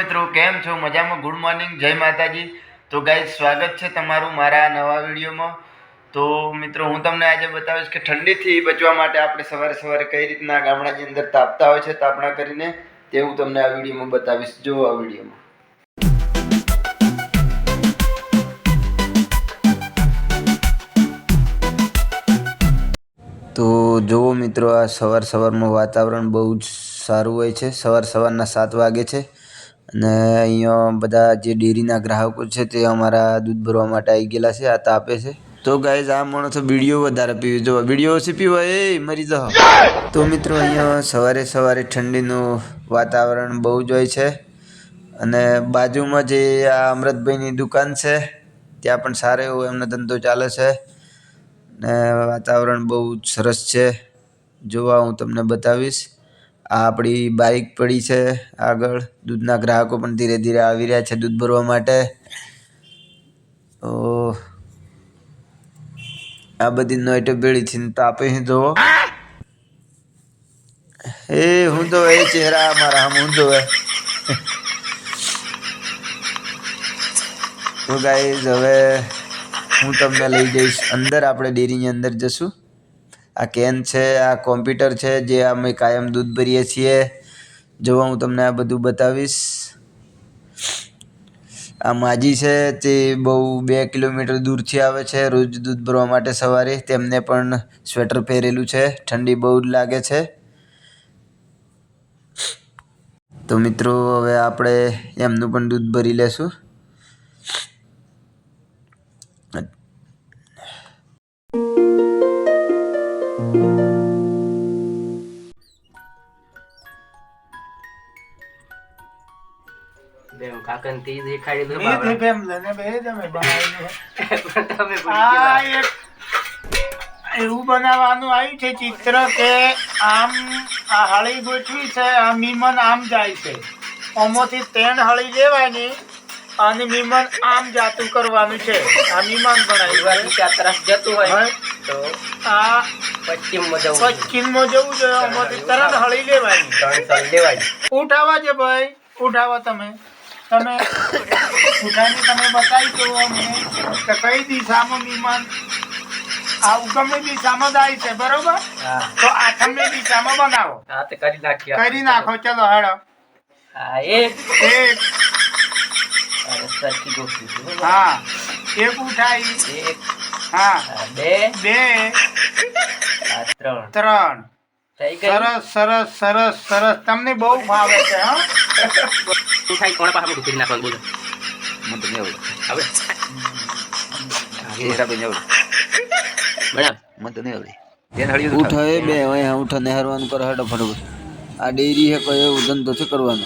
મિત્રો કેમ છો મજામાં ગુડ મોર્નિંગ જય માતાજી। તો ગાઈઝ સ્વાગત છે તમારું મારા નવા વિડીયોમાં। તો મિત્રો હું તમને આજે બતાવીશ કે ઠંડીથી બચવા માટે આપણે સવારે સવારે કઈ રીતના ગામડાની અંદર તાપતા હોય છે તાપણા કરીને તે હું તમને આ વિડીયોમાં બતાવીશ। જો આ વિડીયોમાં तो जो मित्रों आ सवार सवार में वातावरण बहुत सारू होय छे। सवार सवाરના 7 वागे छे અને અહીંયા બધા જે ડેરીના ગ્રાહકો છે તે અમારા દૂધ ભરવા માટે આવી ગયેલા છે। આ તાપે છે તો ગાઈઝ આ માણસો વિડીયો વધારે પીવે, જો વિડીયો ઓછી પીવા એ મરી જાઓ। તો મિત્રો અહીંયા સવારે સવારે ઠંડીનું વાતાવરણ બહુ જ હોય છે અને બાજુમાં જે આ અમૃતભાઈની દુકાન છે ત્યાં પણ સારો એવો એમનો ધંધો ચાલે છે ને વાતાવરણ બહુ સરસ છે। જોવા હું તમને બતાવીશ। આ આપણી બાઇક પડી છે આગળ, દૂધના ગ્રાહકો પણ ધીરે ધીરે આવી રહ્યા છે દૂધ ભરવા માટે। તો આ બધી નોઈટો બેડી થઈને તાપે છે જોવો એ હું તો એ ચહેરા મારા હમ હું તો તો ગાઈઝ હવે હું તમને લઈ જઈશ અંદર, આપણે ડેરીની અંદર જશું। આ કેન છે, આ કોમ્પ્યુટર છે જે અમે કાયમ દૂધ ભરીએ છીએ। જો હું તમને આ બધું બતાવીશ। આ માજી છે તે બહુ 2 કિલોમીટર દૂરથી આવે છે રોજ દૂધ ભરવા માટે સવારે। તેમને પણ સ્વેટર પહેરેલું છે, ઠંડી બહુ જ લાગે છે। તો મિત્રો હવે આપણે એમનું પણ દૂધ ભરી લેશું। કાકન તી દેખાડી દો બાબા એ કેમ લને બે તમે બનાવીને તમે આ એક એવું બનાવવાનું આવ્યું છે ચિત્ર કે આમ આ હળી ગોઠવી છે, આ મીમન આમ જાય છે, ઓમાંથી 3 હળી લેવાની અને મીમન આમ જાતું કરવાનું છે। આ મીમન બનાવ્યું આ તરફ જતું હોય તો આ પશ્ચિમમાં જવું જોઈએ, ઓમાંથી 3 હળી લેવાની, 3 સાલ લેવાની। ઉઠાવા છે ભાઈ, ઉઠાવા તમે ઉઠાની તમે બતાવી દો અમને કે કઈ દિશામાં મીમાન આવું ગમે દિશામાં જાય છે, બરોબર? તો આઠમની દિશામાં બનાવો। હા તે કરી નાખીએ, કરી નાખો, ચલો હેડો। હા એક સરખી ગોઠવી, હા એક ઉઠાઈ, એક હા બે આ 3 થઈ ગઈ। સરસ સરસ સરસ સરસ, તમને બહુ ભાવે છે હા। ઉઠાઈ કોણ પાસે મૂકી નાખવાનું બોલો મને તો નહીં હવે આવડે બરાબર મને તો નહીં આવડે। ઉઠાવે બે અહીંયા ઉઠા નહેરવાનું કરો હટો ફટાફટ। આ ડેરી હે કોઈ એવું ધંધો છે કરવાનો।